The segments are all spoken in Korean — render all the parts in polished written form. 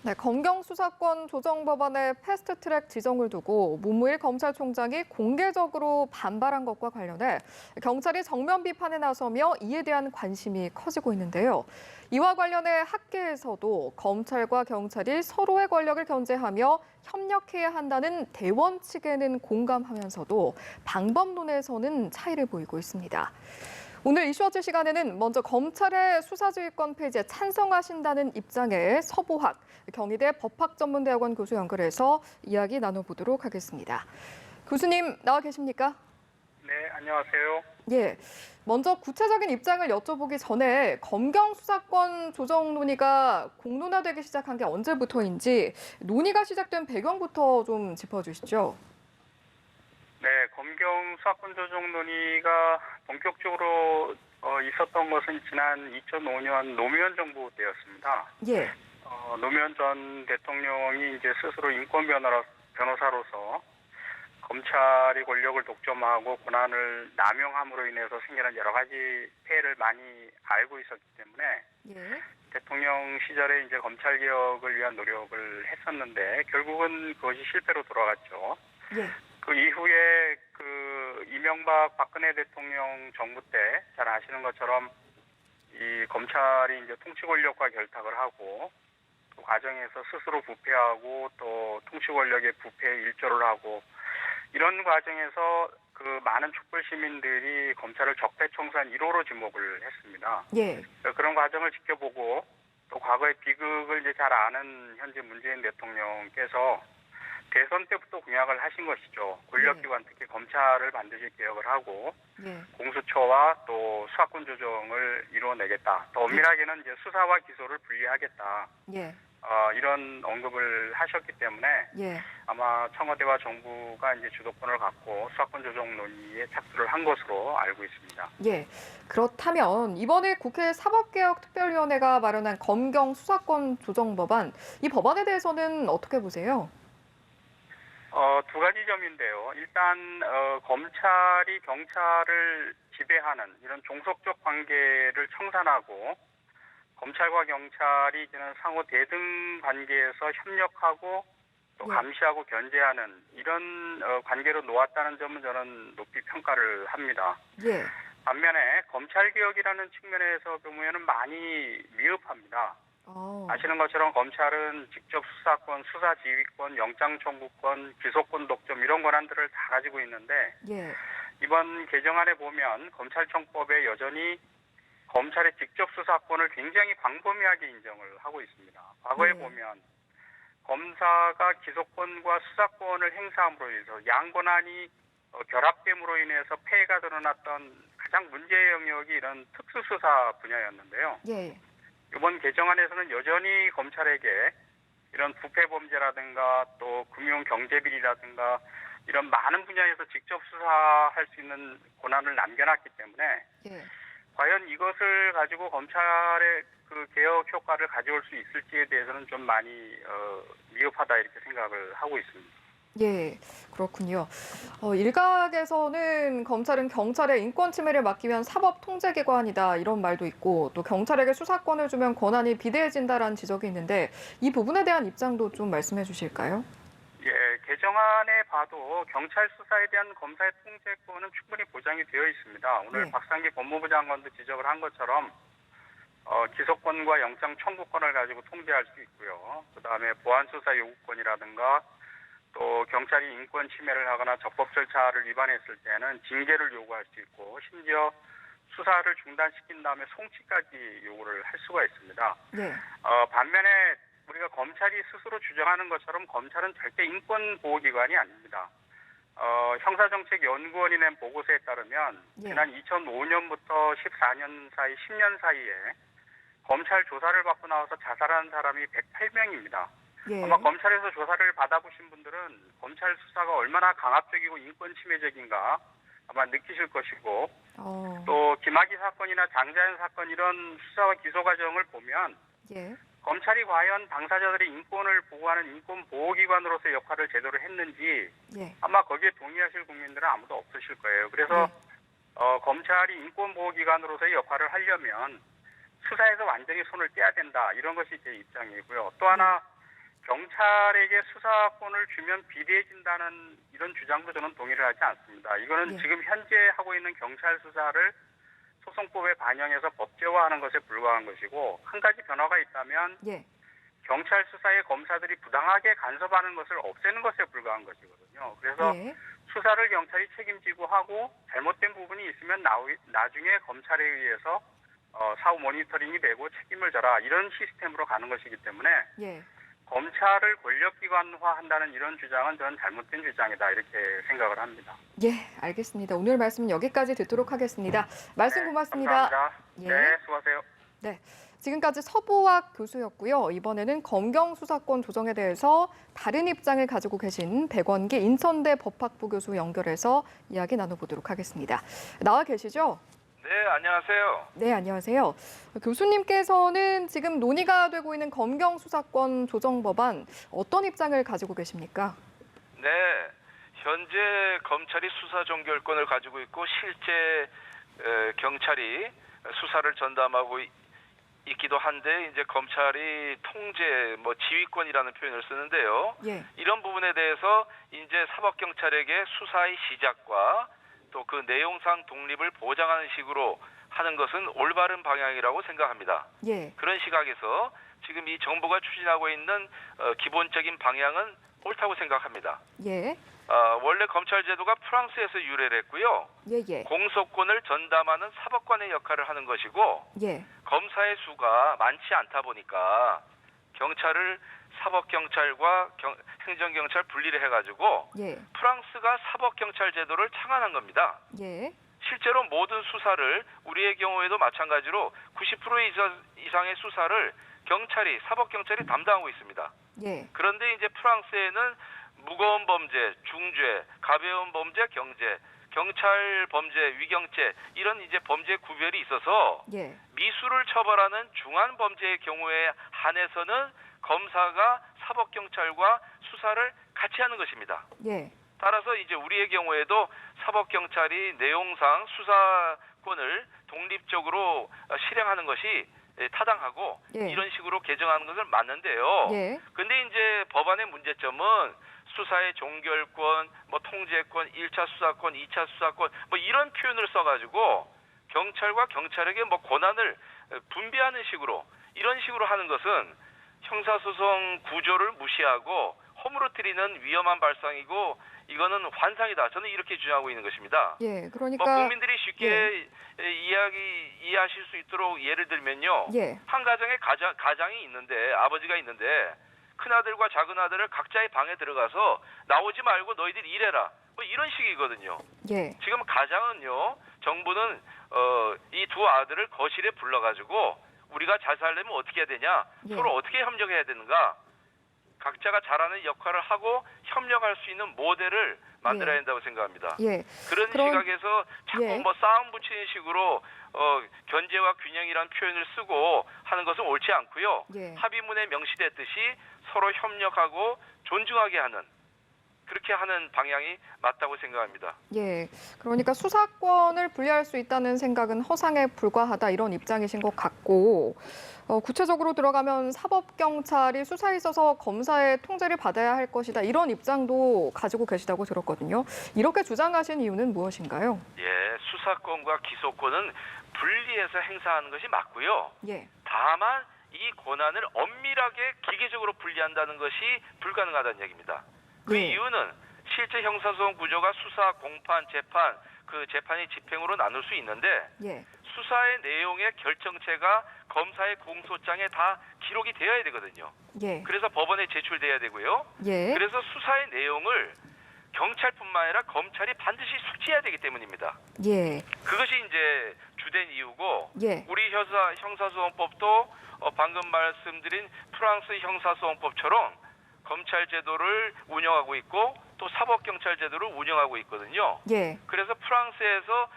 네, 검경 수사권 조정 법안의 패스트트랙 지정을 두고 문무일 검찰총장이 공개적으로 반발한 것과 관련해 경찰이 정면 비판에 나서며 이에 대한 관심이 커지고 있는데요. 이와 관련해 학계에서도 검찰과 경찰이 서로의 권력을 견제하며 협력해야 한다는 대원칙에는 공감하면서도 방법론에서는 차이를 보이고 있습니다. 오늘 이슈워치 시간에는 먼저 검찰의 수사지휘권 폐지에 찬성하신다는 입장의 서보학, 경희대 법학전문대학원 교수 연결해서 이야기 나눠보도록 하겠습니다. 교수님 나와 계십니까? 네, 안녕하세요. 예, 먼저 구체적인 입장을 여쭤보기 전에 검경 수사권 조정 논의가 공론화되기 시작한 게 언제부터인지 논의가 시작된 배경부터 좀 짚어주시죠. 네, 검경 수사권 조정 논의가 본격적으로 있었던 것은 지난 2005년 노무현 정부 때였습니다. 예. 노무현 전 대통령이 이제 스스로 인권 변호사로서 검찰이 권력을 독점하고 권한을 남용함으로 인해서 생기는 여러 가지 폐해를 많이 알고 있었기 때문에 예. 대통령 시절에 이제 검찰 개혁을 위한 노력을 했었는데 결국은 그것이 실패로 돌아갔죠. 예. 그 이후에 그 이명박 박근혜 대통령 정부 때 잘 아시는 것처럼 이 검찰이 이제 통치 권력과 결탁을 하고 그 과정에서 스스로 부패하고 또 통치 권력의 부패에 일조를 하고 이런 과정에서 그 많은 촛불 시민들이 검찰을 적폐청산 1호로 지목을 했습니다. 예. 그런 과정을 지켜보고 또 과거의 비극을 이제 잘 아는 현재 문재인 대통령께서 대선 때부터 공약을 하신 것이죠. 권력기관 특히 검찰을 반드시 개혁을 하고 공수처와 또 수사권 조정을 이루어내겠다. 더 엄밀하게는 이제 수사와 기소를 분리하겠다. 이런 언급을 하셨기 때문에 아마 청와대와 정부가 이제 주도권을 갖고 수사권 조정 논의에 착수를 한 것으로 알고 있습니다. 예. 그렇다면 이번에 국회 사법개혁특별위원회가 마련한 검경 수사권 조정 법안, 이 법안에 대해서는 어떻게 보세요? 두 가지 점인데요. 일단 검찰이 경찰을 지배하는 이런 종속적 관계를 청산하고 검찰과 경찰이 이제는 상호 대등 관계에서 협력하고 또 감시하고 견제하는 이런 관계로 놓았다는 점은 저는 높이 평가를 합니다. 반면에 검찰 개혁이라는 측면에서 보면은 많이 미흡합니다. 아시는 것처럼 검찰은 직접 수사권, 수사지휘권, 영장청구권, 기소권 독점 이런 권한들을 다 가지고 있는데 이번 개정안에 보면 검찰청법에 여전히 검찰의 직접 수사권을 굉장히 광범위하게 인정을 하고 있습니다. 과거에 보면 검사가 기소권과 수사권을 행사함으로 인해서 양권한이 결합됨으로 인해서 폐해가 드러났던 가장 문제의 영역이 이런 특수수사 분야였는데요. 이번 개정안에서는 여전히 검찰에게 이런 부패 범죄라든가 또 금융 경제 비리라든가 이런 많은 분야에서 직접 수사할 수 있는 권한을 남겨놨기 때문에 과연 이것을 가지고 검찰의 그 개혁 효과를 가져올 수 있을지에 대해서는 좀 많이 미흡하다 이렇게 생각을 하고 있습니다. 예, 그렇군요. 일각에서는 검찰은 경찰의 인권 침해를 막기 위한 사법 통제기관이다 이런 말도 있고 또 경찰에게 수사권을 주면 권한이 비대해진다라는 지적이 있는데 이 부분에 대한 입장도 좀 말씀해 주실까요? 예, 개정안에 봐도 경찰 수사에 대한 검사의 통제권은 충분히 보장이 되어 있습니다. 오늘 박상기 법무부 장관도 지적을 한 것처럼 기소권과 영장 청구권을 가지고 통제할 수 있고요. 그다음에 보안 수사 요구권이라든가 또 경찰이 인권 침해를 하거나 적법 절차를 위반했을 때는 징계를 요구할 수 있고 심지어 수사를 중단시킨 다음에 송치까지 요구를 할 수가 있습니다. 반면에 우리가 검찰이 스스로 주장하는 것처럼 검찰은 절대 인권 보호기관이 아닙니다. 형사정책연구원이 낸 보고서에 따르면 지난 2005년부터 14년 사이 10년 사이에 검찰 조사를 받고 나와서 자살한 사람이 108명입니다. 아마 검찰에서 조사를 받아보신 분들은 검찰 수사가 얼마나 강압적이고 인권 침해적인가 아마 느끼실 것이고 또 김학의 사건이나 장자연 사건 이런 수사와 기소 과정을 보면 검찰이 과연 당사자들의 인권을 보호하는 인권 보호기관으로서의 역할을 제대로 했는지 아마 거기에 동의하실 국민들은 아무도 없으실 거예요. 그래서 검찰이 인권 보호기관으로서의 역할을 하려면 수사에서 완전히 손을 떼야 된다 이런 것이 제 입장이고요. 또 하나 경찰에게 수사권을 주면 비대해진다는 이런 주장도 저는 동의를 하지 않습니다. 이거는 예. 지금 현재 하고 있는 경찰 수사를 소송법에 반영해서 법제화하는 것에 불과한 것이고, 한 가지 변화가 있다면 예. 경찰 수사에 검사들이 부당하게 간섭하는 것을 없애는 것에 불과한 것이거든요. 그래서 예. 수사를 경찰이 책임지고 하고 잘못된 부분이 있으면 나중에 검찰에 의해서 사후 모니터링이 되고 책임을 져라, 이런 시스템으로 가는 것이기 때문에 예. 검찰을 권력기관화한다는 이런 주장은 저는 잘못된 주장이다, 이렇게 생각을 합니다. 예, 알겠습니다. 오늘 말씀은 여기까지 듣도록 하겠습니다. 말씀 네, 고맙습니다. 감사합니다. 예. 네, 수고하세요. 네, 지금까지 서보학 교수였고요. 이번에는 검경 수사권 조정에 대해서 다른 입장을 가지고 계신 백원기 인천대 법학부 교수 연결해서 이야기 나눠보도록 하겠습니다. 나와 계시죠? 네, 안녕하세요. 네, 안녕하세요. 교수님께서는 지금 논의가 되고 있는 검경 수사권 조정 법안 어떤 입장을 가지고 계십니까? 네, 현재 검찰이 수사 종결권을 가지고 있고 실제 경찰이 수사를 전담하고 있기도 한데, 이제 검찰이 통제, 지휘권이라는 표현을 쓰는데요. 예. 이런 부분에 대해서 이제 사법경찰에게 수사의 시작과 또 그 내용상 독립을 보장하는 식으로 하는 것은 올바른 방향이라고 생각합니다. 예. 그런 시각에서 지금 이 정부가 추진하고 있는 기본적인 방향은 옳다고 생각합니다. 예. 원래 검찰 제도가 프랑스에서 유래를 했고요. 예. 공소권을 전담하는 사법관의 역할을 하는 것이고, 예. 검사의 수가 많지 않다 보니까 경찰을 사법경찰과 행정경찰 분리를 해가지고 예. 프랑스가 사법경찰 제도를 창안한 겁니다. 예. 실제로 모든 수사를, 우리의 경우에도 마찬가지로 90% 이상의 수사를 사법경찰이 담당하고 있습니다. 예. 그런데 이제 프랑스에는 무거운 범죄, 중죄, 가벼운 범죄, 경제, 경찰 범죄, 위경죄, 이런 이제 범죄 구별이 있어서 예. 미수를 처벌하는 중한 범죄의 경우에 한해서는 검사가 사법경찰과 수사를 같이 하는 것입니다. 예. 따라서 이제 우리의 경우에도 사법경찰이 내용상 수사권을 독립적으로 실행하는 것이 타당하고, 예. 이런 식으로 개정하는 것은 맞는데요. 예. 근데 이제 법안의 문제점은 수사의 종결권, 통제권, 1차 수사권, 2차 수사권, 이런 표현을 써가지고 경찰과 경찰에게 권한을 분배하는 식으로, 이런 식으로 하는 것은 형사소송 구조를 무시하고 허물어뜨리는 위험한 발상이고, 이거는 환상이다. 저는 이렇게 주장하고 있는 것입니다. 예. 그러니까 국민들이 쉽게 이해하실 수 있도록 예를 들면요. 예. 한 가정에 가장이 있는데, 아버지가 있는데 큰아들과 작은아들을 각자의 방에 들어가서 나오지 말고 너희들이 일해라, 이런 식이거든요. 예. 지금 가장은요, 정부는 이 두 아들을 거실에 불러가지고 우리가 잘 살려면 어떻게 해야 되냐, 예. 서로 어떻게 협력해야 되는가, 각자가 잘하는 역할을 하고 협력할 수 있는 모델을 만들어야 된다고 생각합니다. 예. 그런 시각에서 자꾸 예. 싸움 붙이는 식으로 견제와 균형이라는 표현을 쓰고 하는 것은 옳지 않고요. 예. 합의문에 명시됐듯이 서로 협력하고 존중하게 하는, 그렇게 하는 방향이 맞다고 생각합니다. 예. 그러니까 수사권을 분리할 수 있다는 생각은 허상에 불과하다, 이런 입장이신 것 같고, 구체적으로 들어가면 사법경찰이 수사에 있어서 검사의 통제를 받아야 할 것이다, 이런 입장도 가지고 계시다고 들었거든요. 이렇게 주장하신 이유는 무엇인가요? 예, 수사권과 기소권은 분리해서 행사하는 것이 맞고요. 예. 다만 이 권한을 엄밀하게 기계적으로 분리한다는 것이 불가능하다는 얘기입니다. 그 예. 이유는 실제 형사소송 구조가 수사, 공판, 재판, 그 재판이 집행으로 나눌 수 있는데, 예. 수사의 내용의 결정체가 검사의 공소장에 다 기록이 되어야 되거든요. 예. 그래서 법원에 제출돼야 되고요. 예. 그래서 수사의 내용을 경찰뿐만 아니라 검찰이 반드시 숙지해야 되기 때문입니다. 예. 그것이 이제 주된 이유고, 예. 우리 형사소송법도 방금 말씀드린 프랑스 형사소송법처럼 검찰 제도를 운영하고 있고, 또 사법경찰 제도를 운영하고 있거든요. 예. 그래서 프랑스에서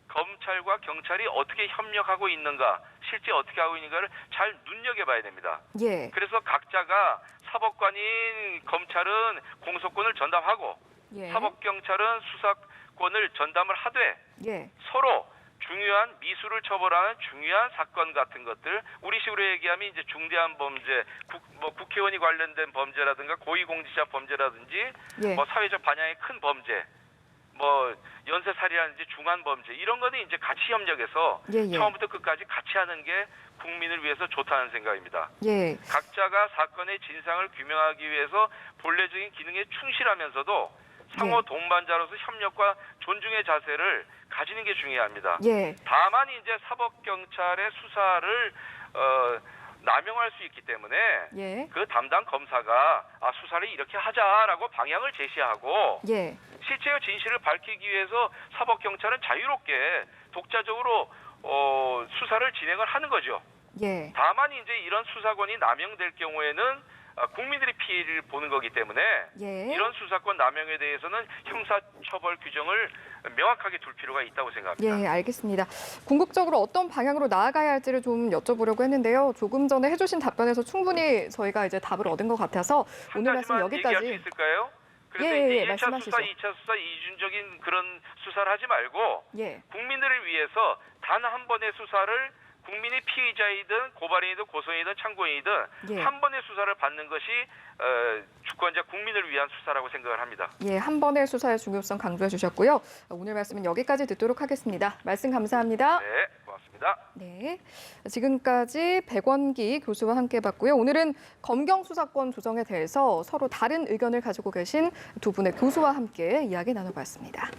검찰과 경찰이 어떻게 협력하고 있는가, 실제 어떻게 하고 있는가를 잘 눈여겨봐야 됩니다. 예. 그래서 각자가, 사법관인 검찰은 공소권을 전담하고, 예. 사법경찰은 수사권을 전담을 하되 예. 서로 중요한 미수를 처벌하는 중요한 사건 같은 것들, 우리식으로 얘기하면 이제 중대한 범죄, 국회의원이 관련된 범죄라든가 고위공직자 범죄라든지 예. 뭐 사회적 반향이 큰 범죄, 뭐 연쇄살인이라든지 중한 범죄, 이런 거는 이제 같이 협력해서 예, 예. 처음부터 끝까지 같이 하는 게 국민을 위해서 좋다는 생각입니다. 예. 각자가 사건의 진상을 규명하기 위해서 본래적인 기능에 충실하면서도 상호 동반자로서 협력과 존중의 자세를 가지는 게 중요합니다. 예. 다만 이제 사법경찰의 수사를 남용할 수 있기 때문에 예. 그 담당 검사가 수사를 이렇게 하자라고 방향을 제시하고 예. 실제의 진실을 밝히기 위해서 사법경찰은 자유롭게 독자적으로 수사를 진행을 하는 거죠. 예. 다만 이제 이런 수사권이 남용될 경우에는 국민들이 피해를 보는 거기 때문에 예. 이런 수사권 남용에 대해서는 형사처벌 규정을 명확하게 둘 필요가 있다고 생각합니다. 예, 알겠습니다. 궁극적으로 어떤 방향으로 나아가야 할지를 좀 여쭤보려고 했는데요. 조금 전에 해주신 답변에서 충분히 저희가 이제 답을 얻은 것 같아서 오늘 말씀 한 가지만 얘기할 수 여기까지. 있을까요? 그래서 예, 이제 1차 말씀하시죠. 수사, 2차 수사 이중적인 그런 수사를 하지 말고 예. 국민들을 위해서 단 한 번의 수사를 국민이 피의자이든 고발인이든 고소인이든 참고인이든 예. 한 번의 수사를 받는 것이 주권자 국민을 위한 수사라고 생각을 합니다. 예, 한 번의 수사의 중요성 강조해 주셨고요. 오늘 말씀은 여기까지 듣도록 하겠습니다. 말씀 감사합니다. 네, 고맙습니다. 네, 지금까지 백원기 교수와 함께 봤고요. 오늘은 검경 수사권 조정에 대해서 서로 다른 의견을 가지고 계신 두 분의 교수와 함께 이야기 나눠봤습니다.